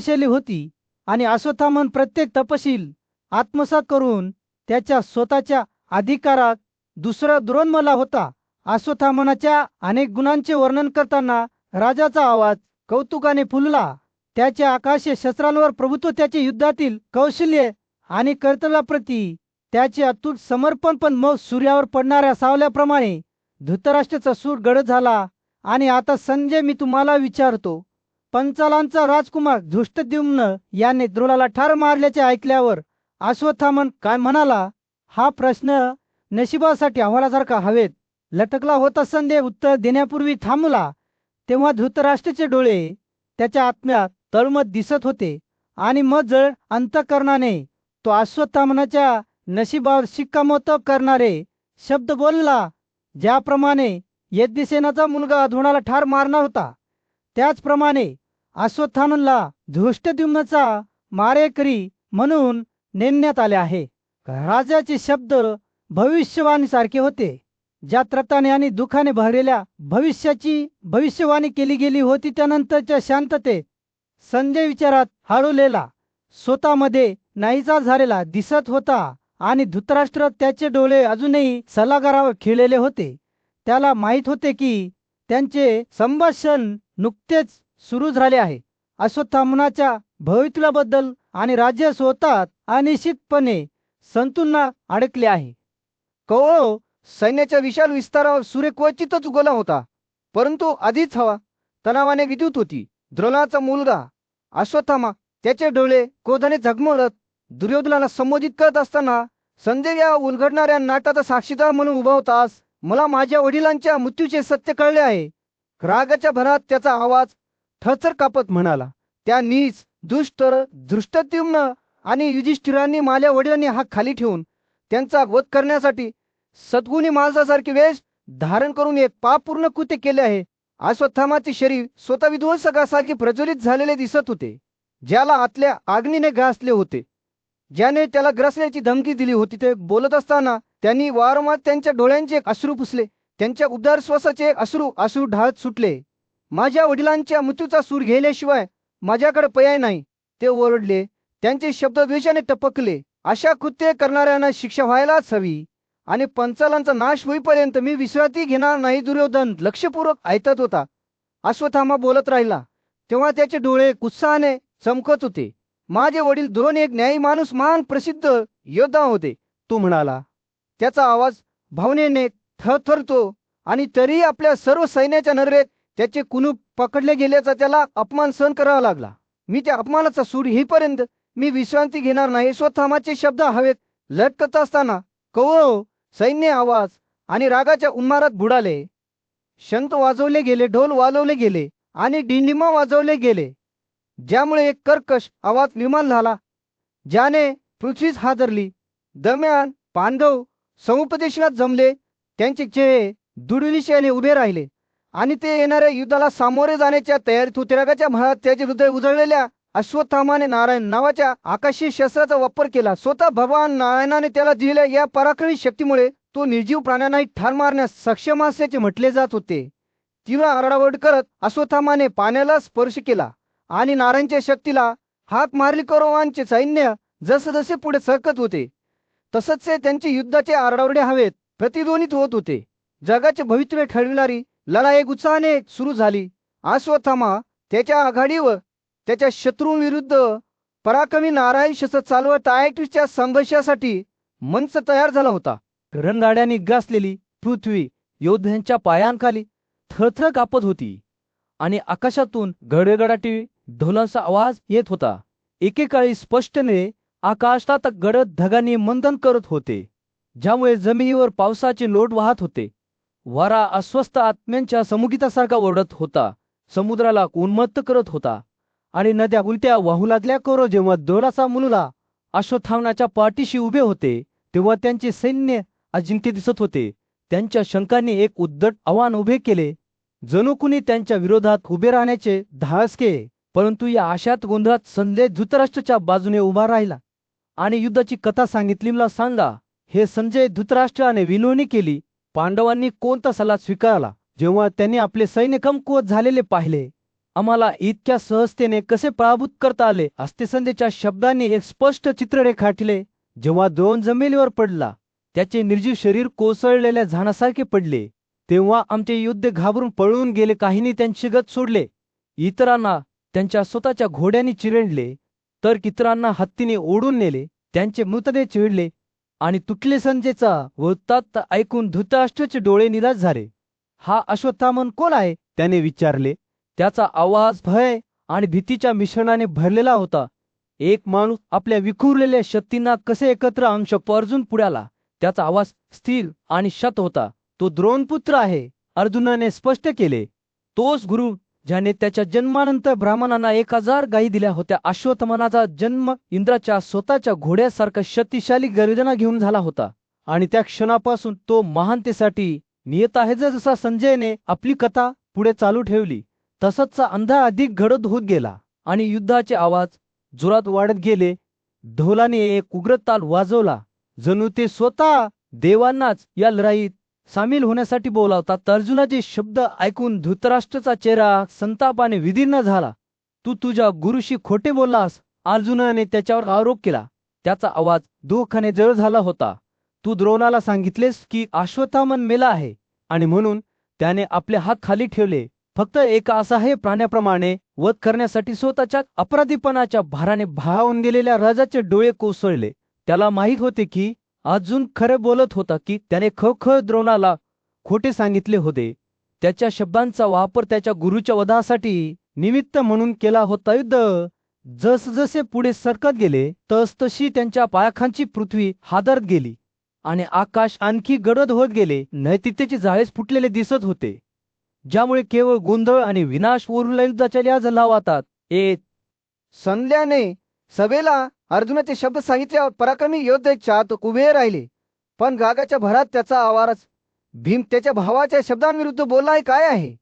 शैली होती आणि अश्वत्थामन प्रत्येक तपशील आत्मसात करून त्याच्या स्वतःच्या अधिकारात दुसरा द्रोणमला होता. अश्वत्थामनाच्या अनेक गुणांचे वर्णन करताना राजाचा आवाज कौतुकाने फुलला. त्याचे आकाशीय शस्त्रांवर प्रभुत्व, त्याचे युद्धातील कौशल्य आणि कर्तव्याप्रती त्याचे अतूट समर्पण. पण मग सूर्यावर पडणाऱ्या सावल्याप्रमाणे धृतराष्ट्राचा सूर गडद झाला. आणि आता संजय, मी तुम्हाला विचारतो, पंचालांचा राजकुमार धृष्टद्युम्न याने द्रोणाला ठार मारल्याचे ऐकल्यावर अश्वत्थामन काय म्हणाला? हा प्रश्न नशिबासाठी अहवालासारखा हवेत लटकला होता. संजय उत्तर देण्यापूर्वी थांबला तेव्हा धृतराष्ट्राचे डोळे त्याच्या आत्म्यात तळमत दिसत होते आणि मग जळ अंतःकरणाने तो अश्वत्थामनाच्या नशिबावर शिक्कामोर्तब करणारे शब्द बोलला. ज्याप्रमाणे यज्ञसेनाचा मुलगा द्रोणाला ठार मारणार होता, त्याचप्रमाणे अश्वत्थामनला धृष्टद्युम्नचा मारेकरी म्हणून नेमण्यात आले आहे. राजाचे शब्द भविष्यवाणीसारखे होते. ज्या त्रताने आणि दुःखाने भरलेल्या भविष्याची भविष्यवाणी केली गेली होती, त्यानंतरच्या शांततेत संजय विचारात हरवलेला, स्वतःमध्ये नाहीसा झालेला दिसत होता. आणि धृतराष्ट्र, त्याचे डोळे अजूनही सल्लागारावर खिळलेले होते. त्याला माहीत होते की त्यांचे संभाषण नुकतेच सुरू झाले आहे. अश्वत्थामनाच्या भवितव्याबद्दल आणि राज्य स्वतः अनिश्चितपणे संतुलनात अडकले आहे. कौरव सैन्याच्या विशाल विस्तारावर सूर्य क्वचितच उगवला होता, परंतु आधीच हवा तणावाने विद्युत होती. द्रोणाचा मुलगा अश्वत्थामा त्याचे डोळे क्रोधाने झगमगत दुर्योधनाला संबोधित करत असताना, संजय, या उलगडणाऱ्या नाटाचा साक्षीदार म्हणून उभा होतास. मला माझ्या वडिलांच्या मृत्यूचे सत्य कळले आहे. रागाच्या भरात त्याचा आवाज थरथर कापत म्हणाला, त्या नीच दुष्ट धृष्टद्युम्न आणि युधिष्ठिरांनी माझ्या वडिलांनी हात खाली ठेवून त्यांचा वध करण्यासाठी सद्गुणी माणसासारखे वेश धारण करून एक पापपूर्ण कृत्य केले आहे. अश्वत्थामाचे शरीर स्वतः विध्वंसकासारखे प्रज्वलित झालेले दिसत होते, ज्याला आतल्या अग्नीने ग्रासले होते. ज्याने त्याला ग्रासण्याची धमकी दिली होती, ते बोलत असताना त्यांनी वारंवार त्यांच्या डोळ्यांचे अश्रू पुसले. त्यांच्या उबदार श्वासाचे अश्रू ढाळत सुटले. माझ्या वडिलांच्या मृत्यूचा सूर घेण्याशिवाय माझ्याकडे पर्याय नाही, ते ओरडले. त्यांचे शब्द द्वेषाने टपकले. अशा कृत्य करणाऱ्यांना शिक्षा व्हायलाच हवी आणि पंचालांचा नाश होईपर्यंत मी विश्रांती घेणार नाही. दुर्योधन लक्षपूर्वक ऐकत होता. अश्वत्थामा बोलत राहिला तेव्हा त्याचे डोळे उत्साहाने चमकत होते. माझे वडील द्रोण एक न्यायी माणूस, महान प्रसिद्ध योद्धा होते, तो म्हणाला. त्याचा आवाज भावनेने थरथरतो आणि तरीही आपल्या सर्व सैन्याच्या नजरेत त्याचे कुणूप पकडले गेल्याचा त्याला अपमान सहन करावा लागला. मी त्या अपमानाचा सूर येईपर्यंत मी विश्रांती घेणार नाही. अश्वत्थामाचे शब्द हवेत लटकत असताना कौरव सैन्य आवाज आणि रागाच्या उन्मारात बुडाले. शंख वाजवले गेले, ढोल वाजवले गेले आणि डिंडिमा वाजवले गेले, ज्यामुळे एक कर्कश आवाज निर्माण झाला, ज्याने पृथ्वीच हादरली. दरम्यान पांडव समुपदेशनात जमले. त्यांचे चेहरे दुर्विषयाने उभे राहिले आणि ते येणाऱ्या युद्धाला सामोरे जाण्याच्या तयारीत होते. रागाच्या भरात त्याचे हृदय उजळलेल्या अश्वत्थामाने नारायण नावाच्या आकाशीय शस्त्राचा वापर केला. स्वतः भगवान नारायणाने त्याला दिलेल्या या पराक्रमी शक्तीमुळे तो निर्जीव प्राण्यांनाही ठार मारण्यास सक्षम असल्याचे म्हटले जात होते. तीव्र आरडाओरड करत अश्वत्थामाने पाण्याला स्पर्श केला आणि नारायणच्या शक्तीला हाक मारली. कौरवांचे सैन्य जसजसे पुढे सरकत होते, तसच त्यांचे युद्धाचे आरडाओरडे हवेत प्रतिध्वनित होत होते. जगाचे भवितव्य ठरविणारी लढाई एक उत्साहाने सुरू झाली. अश्वत्थामा त्याच्या आघाडीवर त्याच्या शत्रूंविरुद्ध पराक्रमी नारायण शस्त्र चालवत टायटसच्या संघर्षासाठी मंच तयार झाला होता. रणगाड्यांनी ग्रासलेली पृथ्वी योद्ध्यांच्या पायांखाली थरथर कापत होती आणि आकाशातून गडगडाटी ढोलांचा आवाज येत होता. एकेकाळी स्पष्टने आकाशात गडद ढगांनी मंथन करत होते, ज्यामुळे जमिनीवर पावसाचे लोट वाहत होते. वारा अस्वस्थ आत्म्यांच्या समुगीतासारखा ओढत होता, समुद्राला उन्मत्त करत होता आणि नद्या उलट्या वाहू लागल्या. कौरव जेव्हा द्रोणाचा मुलगा अश्वत्थामाच्या पाठीशी उभे होते, तेव्हा त्यांचे सैन्य अजिंक्य दिसत होते. त्यांच्या शंखांनी एक उद्धट आव्हान उभे केले, जणू कुणी त्यांच्या विरोधात उभे राहण्याचे धाडस केले. परंतु या आशात गोंधळात संजय धृतराष्ट्राच्या बाजूने उभा राहिला आणि युद्धाची कथा सांगितली. मला सांगा, हे संजय धृतराष्ट्राने विनवणी केली. पांडवांनी कोणता सल्ला स्वीकारला जेव्हा त्यांनी आपले सैन्य कमकुवत झालेले पाहिले? आम्हाला इतक्या सहजतेने कसे पराभूत करता आले? अस्तेसंधेच्या शब्दांनी एक स्पष्ट चित्र रेखाटले. जेव्हा द्रोण जमिनीवर पडला, त्याचे निर्जीव शरीर कोसळलेल्या झाडासारखे पडले. तेव्हा आमचे योद्धे घाबरून पळून गेले. काहींनी त्यांचे गत सोडले, इतरांना त्यांच्या स्वतःच्या घोड्यांनी चिरडले, तर इतरांना हत्तीने ओढून नेले. त्यांचे मृतदेह चिरडले आणि तुटले संजेचा वृत्तांत ऐकून धृतराष्ट्राचे डोळे निराश झाले. हा अश्वत्थामन कोण आहे? त्याने विचारले. त्याचा आवाज भय आणि भीतीच्या मिश्रणाने भरलेला होता. एक माणूस आपल्या विखुरलेल्या शक्तींना कसे एकत्र आणू शकतो? अर्जुन पुढे आला. त्याचा आवाज स्थिर आणि शांत होता. तो द्रोणपुत्र आहे, अर्जुनाने स्पष्ट केले. तोच गुरु ज्याने त्याच्या जन्मानंतर ब्राह्मणांना 1000 गायी दिल्या होत्या. अश्वत्थामनाचा जन्म इंद्राच्या स्वतःच्या घोड्यासारखा शक्तिशाली गर्जना घेऊन झाला होता आणि त्या क्षणापासून तो महानतेसाठी नियत आहे. जसा संजयने आपली कथा पुढे चालू ठेवली, तसंच अंधार अधिक घडत होत गेला आणि युद्धाचे आवाज जोरात वाढत गेले. ढोलाने एक उग्र ताल वाजवला, जणू ते स्वतः देवांनाच या लढाईत सामील होण्यासाठी बोलावतात. अर्जुनाचे शब्द ऐकून धृतराष्ट्राचा चेहरा संतापाने विदीर्ण झाला. तू तुझ्या गुरुशी खोटे बोललास, अर्जुनाने त्याच्यावर आरोप केला. त्याचा आवाज दुःखाने जळ झाला होता. तू द्रोणाला सांगितलेस की अश्वत्थामन मेला आहे आणि म्हणून त्याने आपले हात खाली ठेवले, फक्त एका असहाय्य प्राण्याप्रमाणे वध करण्यासाठी. स्वतःच्या अपराधीपणाच्या भाराने भारावून गेलेल्या राजाचे डोळे कोसळले. त्याला माहीत होते की अर्जुन खरे बोलत होता, की त्याने खरोखर द्रोणाला खोटे सांगितले होते. त्याच्या शब्दांचा वापर त्याच्या गुरुच्या वधासाठी निमित्त म्हणून केला होता. युद्ध जसजसे पुढे सरकत गेले, तसतशी त्यांच्या पायाखालची पृथ्वी हादरत गेली आणि आकाश आणखी गडद होत गेले. नैतिकतेचे जाळेच फुटलेले दिसत होते, ज्यामुळे केवळ गोंधळ आणि विनाश उरला. युद्धाच्या या जलावातात संध्याने सभेला अर्जुनाचे शब्द सांगितल्यावर पराक्रमी योद्धे चात उभे राहिले. पण रागाच्या भरात त्याचा आवाज भीम त्याच्या भावाच्या शब्दांविरुद्ध बोलला आहे. काय आहे?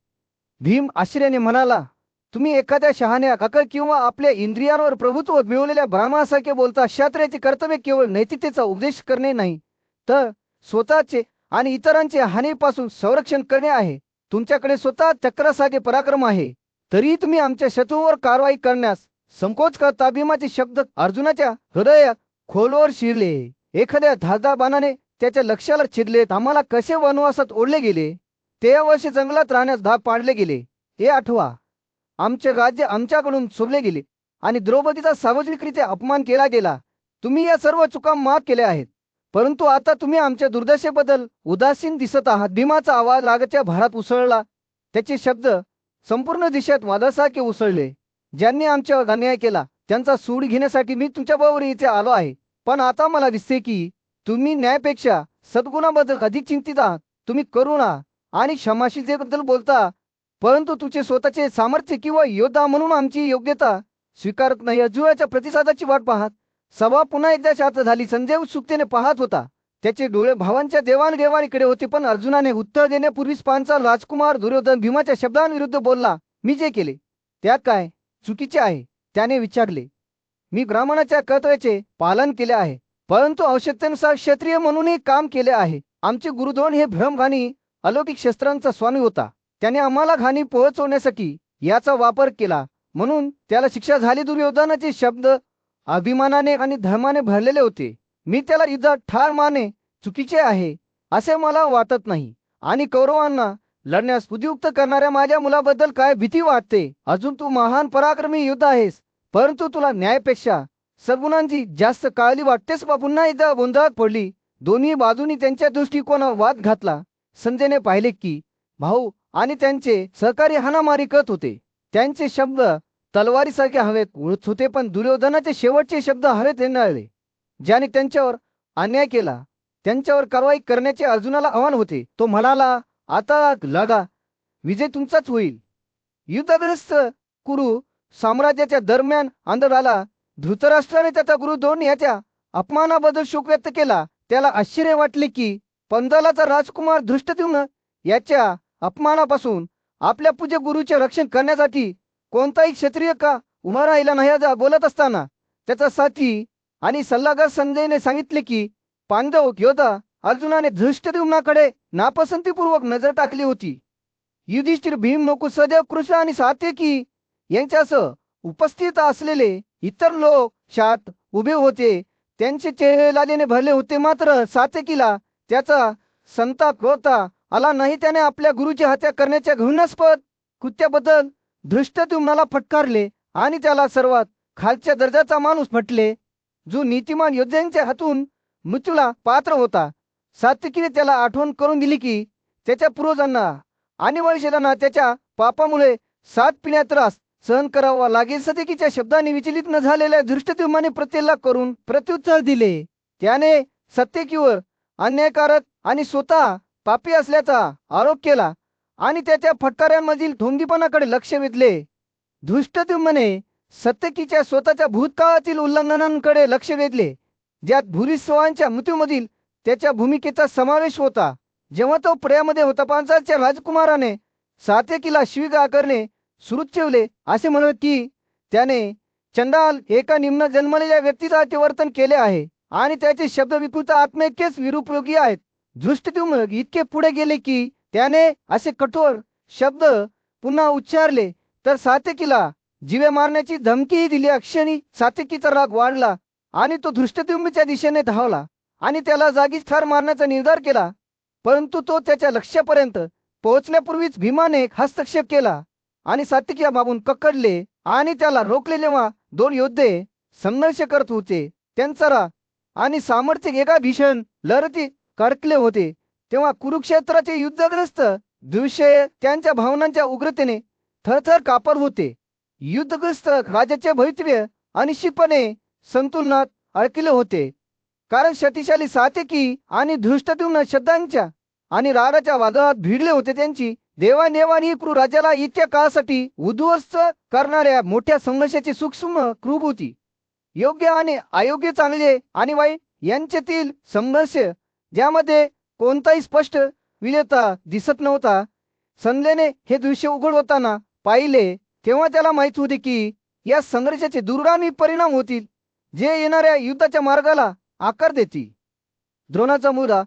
भीम आश्चर्याने म्हणाला, तुम्ही एखाद्या शहाण्या काकळ किंवा आपल्या इंद्रियांवर प्रभुत्व मिळवलेल्या ब्राह्मणासारखे बोलता. क्षत्रियाचे कर्तव्य केवळ नैतिकतेचा उपदेश करणे नाही, तर स्वतःचे आणि इतरांचे हानीपासून संरक्षण करणे आहे. तुमच्याकडे स्वतः चक्रासारखे पराक्रम आहे, तरी तुम्ही आमच्या शत्रूवर कारवाई करण्यास संकोच करता. भीमाचे शब्द अर्जुनाच्या हृदयात खोलवर शिरले. एखाद्या धारदार बाणाने त्याच्या लक्ष्याला छिदले. आम्हाला कसे वनवासात ओढले गेले, 13 वर्षे जंगलात राहण्यास भाग पाडले गेले, हे आठवा. आमचे राज्य आमच्याकडून चोरले गेले आणि द्रौपदीचा सार्वजनिकरित्या अपमान केला गेला. तुम्ही या सर्व चुका माफ केल्या आहेत, परंतु आता तुम्ही आमच्या दुर्दशेबद्दल उदासीन दिसत आहात. भीमाचा आवाज रागाच्या भारात उसळला. त्याचे शब्द संपूर्ण दिशेत वादळासारखे उसळले. ज्यांनी आमच्यावर अन्याय केला त्यांचा सूड घेण्यासाठी मी तुमच्याबरोबर इथे आलो आहे. पण आता मला दिसते की तुम्ही न्यायापेक्षा सद्गुणाबद्दल अधिक चिंतित आहात. तुम्ही करुणा आणि क्षमाशीलतेबद्दल बोलता, परंतु तुझे स्वतःचे सामर्थ्य किंवा योद्धा म्हणून आमची योग्यता स्वीकारत नाही. अर्जुनाच्या प्रतिसादाची वाट पाहत सभा पुन्हा एकदा शांत झाली. संजय उत्सुकतेने पाहत होता. त्याचे डोळे भावांच्या देवाणघेवाणीकडे होते. पण अर्जुनाने उत्तर देण्यापूर्वीच पांचाल राजकुमार दुर्योधन भीमाच्या शब्दांविरुद्ध बोलला. मी जे केले त्यात काय चुकीचे आहे? त्याने विचारले. मी ब्राह्मणाच्या कर्तव्याचे पालन केले आहे, परंतु आवश्यकतेनुसार क्षत्रिय म्हणूनही काम केले आहे. आमचे गुरुद्रोण हे भ्रमघानी अलौकिक शस्त्रांचा स्वामी होता. त्याने आम्हाला घाणी पोहोचवण्यासाठी याचा वापर केला, म्हणून त्याला शिक्षा झाली. दुर्योधनाचे शब्द अभिमानाने आणि धर्माने भरलेले होते. मी त्याला युद्धात ठार मारणे चुकीचे आहे असे मला वाटत नाही. आणि कौरवांना लढण्यास उद्युक्त करणाऱ्या माझ्या मुलाबद्दल काय भीती वाटते? अजून तू महान पराक्रमी योद्धा आहेस, परंतु तुला न्यायापेक्षा सद्गुणांची जास्त काळजी वाटतेस. पुन्हा एकदा गोंधळात पडली. दोन्ही बाजूंनी त्यांच्या दृष्टिकोनावर वाद घातला. संजयने पाहिले की भाऊ आणि त्यांचे सहकारी हाणामारी करत होते. त्यांचे शब्द तलवारीसारखे हवेत उडत होते. पण दुर्योधनाचे शेवटचे शब्द हवेत रेंगाळले. ज्याने त्यांच्यावर अन्याय केला त्यांच्यावर कारवाई करण्याचे अर्जुनाला आव्हान होते. तो म्हणाला, आता लढा, विजय तुमचाच होईल. युद्धग्रस्त कुरु साम्राज्याच्या दरम्यान अंधार आला. धृतराष्ट्राने त्याचा गुरु द्रोण याच्या अपमानाबद्दल शोक व्यक्त केला. त्याला आश्चर्य वाटले की पंचालाचा राजकुमार धृष्टद्युम्न याच्या अपमानापासून आपल्या पूज्य गुरुचे रक्षण करण्यासाठी कोणताही क्षत्रिय का उभा राहिला नाही. बोलत असताना त्याचा साथी आणि सल्लागार संजयने सांगितले की पांडव योद्धा अर्जुनाने धृष्टद्युम्नाकडे नापसंतीपूर्वक नजर टाकली होती. युधिष्ठिर, भीम, नकुल, सहदेव, कृष्ण आणि सात्यकी यांच्यासह उपस्थित असलेले इतर लोक शात उभे होते. त्यांचे चेहरे लाजेने भरले होते. मात्र सात्यकीला त्याचा संताप होता आला नाही. त्याने आपल्या गुरुची हत्या करण्याच्या घृणास्पद कृत्याबद्दल धृष्टद्युम्नाला फटकारले आणि त्याला सर्वात खालच्या दर्जाचा माणूस म्हटले, जो नीतिमान योद्ध्यांच्या हातून मृत्यूला पात्र होता. सात्यकीने त्याला आठवण करून दिली की त्याच्या पूर्वजांना आणि वंशजांना त्याच्या पापामुळे सात पिण्या त्रास सहन करावा लागेल. सात्यकीच्या शब्दांनी विचलित न झालेल्या धृष्टद्युम्नाने प्रत्येला करून प्रत्युत्तर दिले. त्याने सात्यकीवर अन्यायकारक आणि स्वतः पापी असल्याचा आरोप केला आणि त्याच्या फटकाऱ्यांमधील ढोंगीपणाकडे लक्ष वेधले. धृष्टद्युम्नाने सात्यकीच्या स्वतःच्या भूतकाळातील उल्लंघनांकडे लक्ष वेधले, ज्यात भूरिश्रवांच्या मृत्यूमधील त्याच्या भूमिकेचा समावेश होता. जेव्हा तो प्रयामध्ये होता, पांचालच्या राजकुमाराने सात्यकीला शिवीगाळ करणे सुरू ठेवले. असे म्हणत की त्याने चंडाल एका निम्न जन्मलेल्या व्यक्तीचे वर्तन केले आहे आणि त्याचे शब्द विकृत आत्मेकेच विरूपयोगी आहेत. धृष्टद्युम्न इतके पुढे गेले की त्याने असे कठोर शब्द पुन्हा उच्चारले तर सात्यकीला जीवे मारण्याची धमकीही दिली. अक्षणी सात्यकीचा राग वाढला आणि तो धृष्टद्युम्नच्या दिशेने धावला आणि त्याला जागीच ठार मारण्याचा निर्धार केला. परंतु तो त्याच्या लक्ष्यापर्यंत पोहोचण्यापूर्वीच भीमाने हस्तक्षेप केला आणि सात्यकीला बाबून पकडले आणि त्याला रोखले. जेव्हा दोन योद्धे संघर्ष करत होते, त्यांचा राग आणि सामर्थ्य एका भीषण लढती कडकले होते, तेव्हा कुरुक्षेत्राचे युद्धग्रस्त दृश्य त्यांच्या भावनांच्या उग्रतेने थरथर कापत होते. युद्धग्रस्त राजाचे भवितव्य अनिश्चितपणे संतुलनात अडकले होते, कारण शक्तिशाली सात्यकी आणि धृष्टद्युम्न शब्दांच्या आणि रागाच्या वादळात भिडले होते. त्यांची देवाणघेवाण ही क्रूर राजाला इतक्या काळासाठी उद्ध्वस्त करणाऱ्या मोठ्या संघर्षाची सूक्ष्म क्रूप होती. योग्य आणि अयोग्य, चांगले आणि वाईट यांच्यातील संघर्ष, ज्यामध्ये कोणताही स्पष्ट विलेता दिसत नव्हता. संध्याने हे दृश्य उघड होताना पाहिले तेव्हा त्याला माहित होते की या संघर्षाचे दुर्गामी परिणाम होतील, जे येणाऱ्या युद्धाच्या मार्गाला आकार देतील. द्रोणाचा मुलगा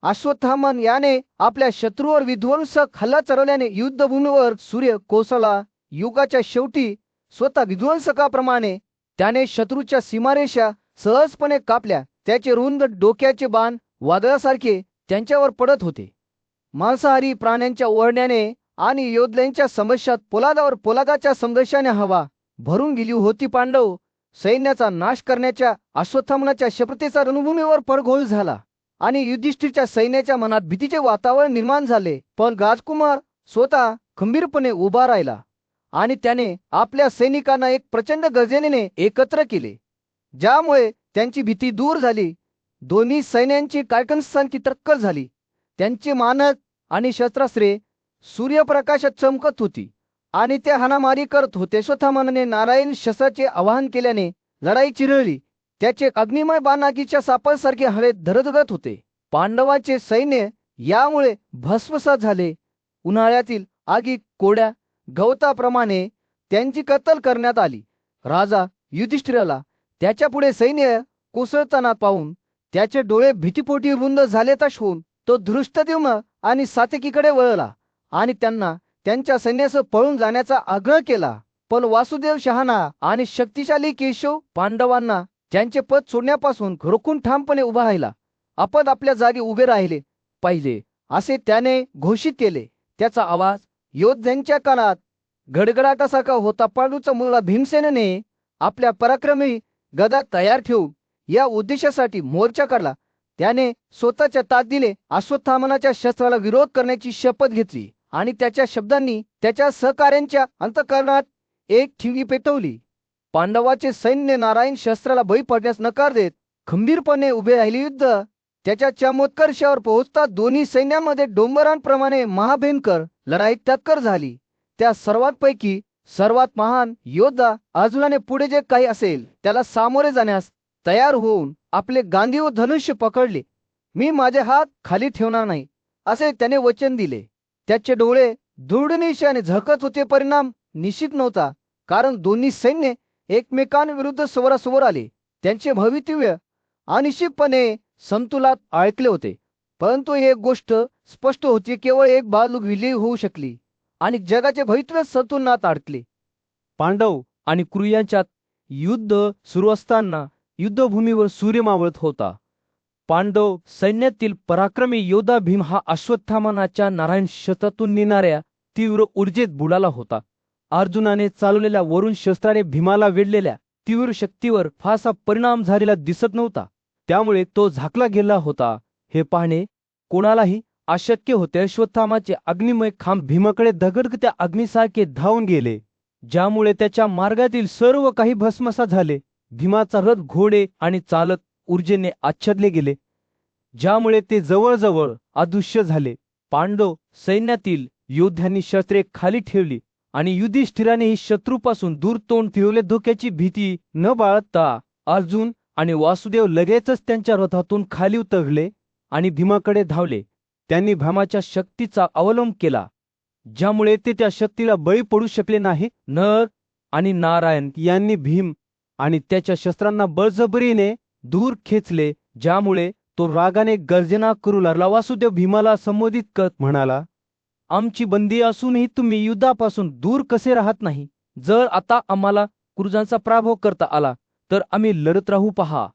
अश्वत्थामन याने आपल्या शत्रूवर विध्वंसक हल्ला चढवल्याने युद्धभूमीवर सूर्य कोसळला. युगाच्या शेवटी स्वतः विध्वंसकाप्रमाणे त्याने शत्रूच्या सीमारेषा सहजपणे कापल्या. त्याचे रुंद डोक्याचे बाण वादळासारखे त्यांच्यावर पडत होते. मांसाहारी प्राण्यांच्या ओरडण्याने आणि योद्ध्यांच्या समस्यात पोलादावर पोलादाच्या संघर्षाने हवा भरून गेली होती. पांडव सैन्याचा नाश करण्याच्या अश्वत्थामनाच्या शपथेचा रणभूमीवर पडघोळ झाला आणि युधिष्ठिरच्या सैन्याच्या मनात भीतीचे वातावरण निर्माण झाले. पण राजकुमार स्वतः खंबीरपणे उभा राहिला आणि त्याने आपल्या सैनिकांना एक प्रचंड गर्जनेने एकत्र केले, ज्यामुळे त्यांची भीती दूर झाली. दोन्ही सैन्यांची कारकनसांची टक्कर झाली. त्यांचे मानक आणि शस्त्रास्त्रे सूर्यप्रकाशात चमकत होती आणि ते हाणामारी करत होते. अश्वत्थामाने नारायण शस्त्राचे आवाहन केल्याने लढाई चिरळली. त्याचे अग्निमय बाण आगीच्या सापासारखे हवेत धडधडत होते. पांडवाचे सैन्य यामुळे भस्मसात झाले. उन्हाळ्यातील आगीत कोड्या गवताप्रमाणे त्यांची कत्तल करण्यात आली. राजा युधिष्ठिराला त्याच्या पुढे सैन्य कोसळताना पाहून त्याचे डोळे भीतीपोटी रुंद झाले. होऊन तो धृष्टद्युम्न आणि सात्यकीकडे वळला आणि त्यांना त्यांच्या सैन्यासह पळून जाण्याचा आग्रह केला. पण वासुदेव शहाणा आणि शक्तिशाली केशव पांडवांना त्यांचे पद सोडण्यापासून रोखून ठामपणे उभा राहिला. आपण आपल्या जागी उभे राहिले पाहिजे असे त्याने घोषित केले. त्याचा आवाज योद्ध्यांच्या कानात गडगडाटासारखा होता. पांडूचा मुलगा भीमसेनने आपल्या पराक्रमी गदा तयार ठेवून या उद्देशासाठी मोर्चा काढला. त्याने स्वतःच्या ताकदीने अश्वत्थामनाच्या शस्त्राला विरोध करण्याची शपथ घेतली आणि त्याच्या शब्दांनी त्याच्या सहकाऱ्यांच्या अंतःकरणात एक ठिणगी पेटवली. पांडवाचे सैन्य नारायण शस्त्राला बळी पडण्यास नकार देत खंबीरपणे उभे राहिले. युद्ध त्याच्या चमत्कर्षावर पोहोचताच दोन्ही सैन्यांमध्ये डोंगरांप्रमाणे महाभयंकर लढाई टक्कर झाली. त्या सर्वांपैकी सर्वात महान योद्धा अर्जुनाने पुढे जे काही असेल त्याला सामोरे जाण्यास तयार होऊन आपले गांधी व धनुष्य पकडले. मी माझे हात खाली ठेवणार नाही असे त्याने वचन दिले. त्याचे डोळे दृढनिश्चयाने झळकत होते. परिणाम निश्चित नव्हता, कारण दोन्ही सैन्य एकमेकांविरुद्ध समोरासमोर आले. त्यांचे भवितव्य अनिश्चितपणे संतुलात अडकले होते. परंतु एक गोष्ट स्पष्ट होती, केवळ एक बाजू विजयी होऊ शकली आणि जगाचे भवितव्य संतुलनात अडकले. पांडव आणि कुरु यांच्यात युद्ध सुरू असताना युद्धभूमीवर सूर्य मावळत होता. पांडव सैन्यातील पराक्रमी योद्धा भीम हा अश्वत्थामाच्या नारायण शस्त्रातून निघणाऱ्या तीव्र ऊर्जेत बुडाला होता. अर्जुनाने चालवलेल्या वरुण शस्त्राने भीमाला वेढलेल्या तीव्र शक्तीवर फारसा परिणाम झालेला दिसत नव्हता. त्यामुळे तो झाकला गेला होता. हे पाहणे कोणालाही अशक्य होते. अश्वत्थामाचे अग्निमय खांब भीमाकडे दगडगत्या अग्नीसारखे धावून गेले, ज्यामुळे त्याच्या मार्गातील सर्व काही भस्मसात झाले. भीमाचा रथ, घोडे आणि चालक ऊर्जेने आच्छादले गेले, ज्यामुळे ते जवळजवळ अदृश्य झाले. पांडव सैन्यातील योद्ध्यांनी शस्त्रे खाली ठेवली आणि युधिष्ठिरानेही शत्रूपासून दूर तोंड फिरवले. धोक्याची भीती न बाळगता अर्जुन आणि वासुदेव लगेचच त्यांच्या रथातून खाली उतरले आणि भीमाकडे धावले. त्यांनी भीमाच्या शक्तीचा अवलंब केला, ज्यामुळे ते त्या शक्तीला बळी पडू शकले नाही. नर आणि नारायण यांनी भीम आणि त्याच्या शस्त्रांना बळजबरीने दूर खेचले, ज्यामुळे तो रागाने गर्जना करू लागला. वासुदेव भीमाला संबोधित करत म्हणाला, आमची बंदी असूनही तुम्ही युद्धापासून दूर कसे राहत नाही? जर आता आम्हाला कुरुजांचा पराभव करता आला तर आम्ही लढत राहू. पहा,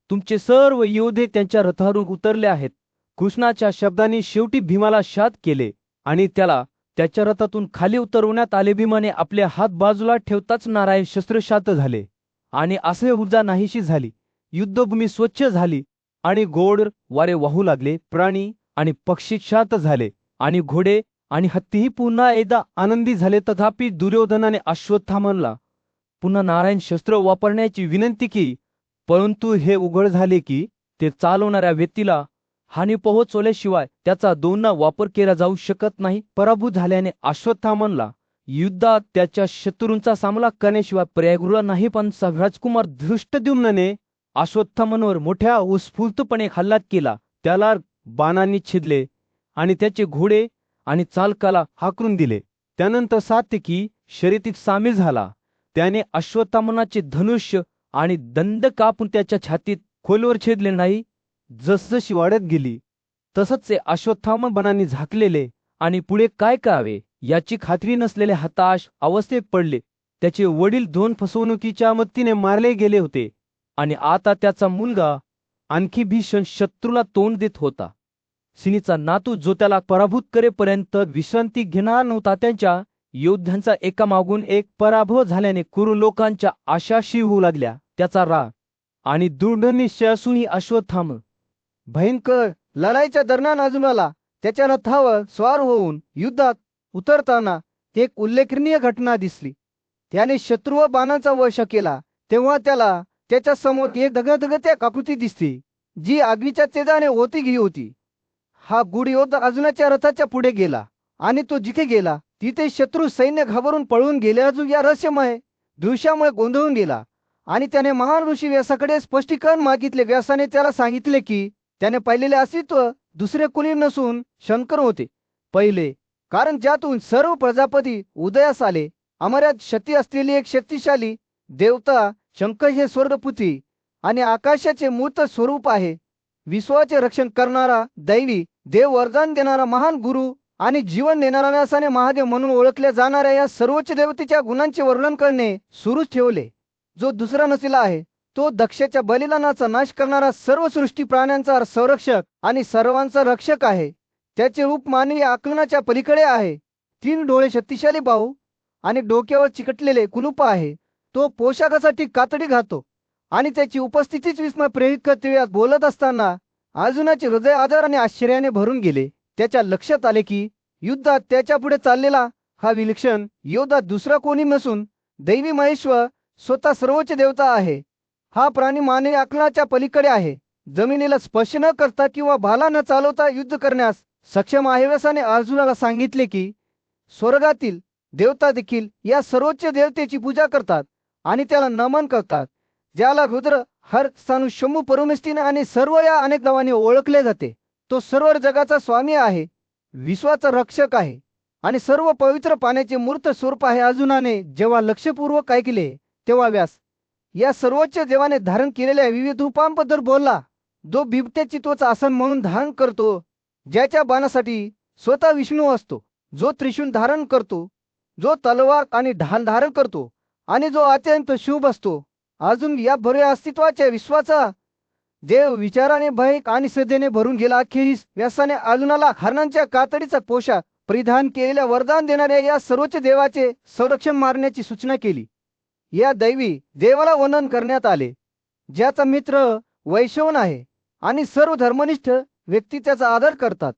तुमचे सर्व योद्धे त्यांच्या रथावरून उतरले आहेत. कृष्णाच्या शब्दांनी शेवटी भीमाला शांत केले आणि त्याला त्याच्या रथातून खाली उतरवण्यात आले. भीमाने आपले हात बाजूला ठेवताच नारायण शस्त्र शांत झाले आणि असे ऊर्जा नाहीशी झाली. युद्धभूमी स्वच्छ झाली आणि गोड वारे वाहू लागले. प्राणी आणि पक्षी शांत झाले आणि घोडे आणि हत्तीही पुन्हा एकदा आनंदी झाले. तथापि दुर्योधनाने अश्वत्थामाला पुन्हा नारायण शस्त्र वापरण्याची विनंती केली, परंतु हे उघड झाले की ते चालवणाऱ्या व्यक्तीला हानी पोहोचवल्याशिवाय त्याचा दोन्ही वापर केला जाऊ शकत नाही. पराभूत झाल्याने अश्वत्थामाला युद्धात त्याच्या शत्रूंचा सामना करण्याशिवाय पर्याय उरला नाही. पण राजकुमार धृष्टद्युम्नने अश्वत्थामावर मोठ्या उत्स्फूर्तपणे हल्ला केला. त्याला बाणांनी छेदले आणि त्याचे घोडे आणि चालकाला हाकलून दिले. त्यानंतर सात्यकी शर्यतीत सामील झाला. त्याने अश्वत्थामाचे धनुष्य आणि दंड कापून त्याच्या छातीत खोलवर छेदले नाही. जसजशी वाढत गेली तसंच ते अश्वत्थामा बाणांनी झाकलेले आणि पुढे काय करावे याची खात्री नसलेले हताश अवस्थेत पडले. त्याचे वडील 2 फसवणुकीच्या मत्तीने मारले गेले होते आणि आता त्याचा मुलगा आणखी भीषण शत्रूला तोंड देत होता. सिनीचा नातू जो त्याला पराभूत करेपर्यंत विश्रांती घेणार नव्हता. त्यांच्या योद्ध्यांचा एकामागून एक पराभव झाल्याने कुरु लोकांच्या आशाशी होऊ लागल्या. त्याचा राग आणि दृढ निश्चय असूनही अश्वत्थामा भयंकर लढाईच्या दरम्यान अर्जुनाला त्याच्या रथावर स्वार होऊन युद्धात उतरताना एक उल्लेखनीय घटना दिसली. त्याने शत्रू व बाणांचा वश केला तेव्हा त्याला त्याच्या समोर एक दगदगत्या आकृती दिसली, जी आगीच्या तेजाने होती घी होती. हा गूढ योद्धा अर्जुनाच्या रथाच्या पुढे गेला आणि तो जिथे गेला तिथे शत्रू सैन्य घाबरून पळून गेले. अर्जुन या रहस्यमय दृश्यामुळे गोंधळून गेला आणि त्याने महान ऋषी व्यासाकडे स्पष्टीकरण मागितले. व्यासाने त्याला सांगितले की त्याने पाहिलेले अस्तित्व दुसरे कुणी नसून शंकर होते पहिले, कारण ज्यातून सर्व प्रजापती उदयास आले. अमर्याद शक्ती असलेली एक शक्तिशाली देवता शंकर हे स्वर्गपुत्री आणि आकाशाचे मूर्त स्वरूप आहे. विश्वाचे रक्षण करणारा दैवी देव, वरदान देणारा महान गुरु आणि जीवन देणारा व्यासाने महादेव म्हणून ओळखल्या जाणाऱ्या या सर्वोच्च देवतेच्या गुणांचे वर्णन करणे सुरूच ठेवले. जो दुसरा नसलेला आहे, तो दक्षाच्या बलिदानाचा नाश करणारा, सर्व सृष्टी प्राण्यांचा संरक्षक आणि सर्वांचा रक्षक आहे. त्याचे रूप मानवी आकलनाच्या पलीकडे आहे. 3 डोळे, शक्तिशाली बाहू आणि डोक्यावर चिकटलेले कुलूप आहे. तो पोशाखासाठी कातडी घालतो आणि त्याची उपस्थितीच विस्मय प्रेरित करते. यात बोलत असताना अर्जुनाचे हृदय आदर आणि आश्चर्याने भरून गेले. त्याच्या लक्षात आले की युद्धात त्याच्या पुढे चाललेला हा विलक्षण योद्धा दुसरा कोणी नसून दैवी महेश्वर स्वतः सर्वोच्च देवता आहे. हा प्राणी मानवी आकलनाच्या पलीकडे आहे. जमिनीला स्पर्श न करता किंवा भाला न चालवता युद्ध करण्यास सक्षम आहे. व्यासाने अर्जुनाला सांगितले की स्वर्गातील देवता देखील या सर्वोच्च देवतेची पूजा करतात आणि त्याला नमन करतात, ज्याला रुद्र, हर, सानु, शंभू, परमेष्ठीने आणि सर्व या अनेक नावाने ओळखले जाते. तो सर्व जगाचा स्वामी आहे, विश्वाचा रक्षक आहे आणि सर्व पवित्र पाण्याचे मूर्त स्वरूप आहे. अर्जुनाने जेव्हा लक्षपूर्वक ऐकले तेव्हा व्यास या सर्वोच्च देवाने धारण केलेल्या विविध रूपांबद्दल बोलला. जो बिबट्याची तोच आसन म्हणून धारण करतो, ज्याच्या बाणासाठी स्वतः विष्णू असतो, जो त्रिशूल धारण करतो, जो तलवार आणि ढाल धारण करतो आणि जो अत्यंत शुभ असतो. अजून या भरे अस्तित्वाच्या विश्वाचा देव विचाराने भय आणि श्रद्धेने भरून गेला. अखेरीस व्यासाने अर्जुनाला हरणांच्या कातडीचा पोशाख परिधान केलेल्या वरदान देणाऱ्या या सर्वोच्च देवाचे संरक्षण मारण्याची सूचना केली. या दैवी देवाला वंदन करण्यात आले, ज्याचा मित्र वैश्रवण आहे आणि सर्व धर्मनिष्ठ व्यक्ती त्याचा आदर करतात.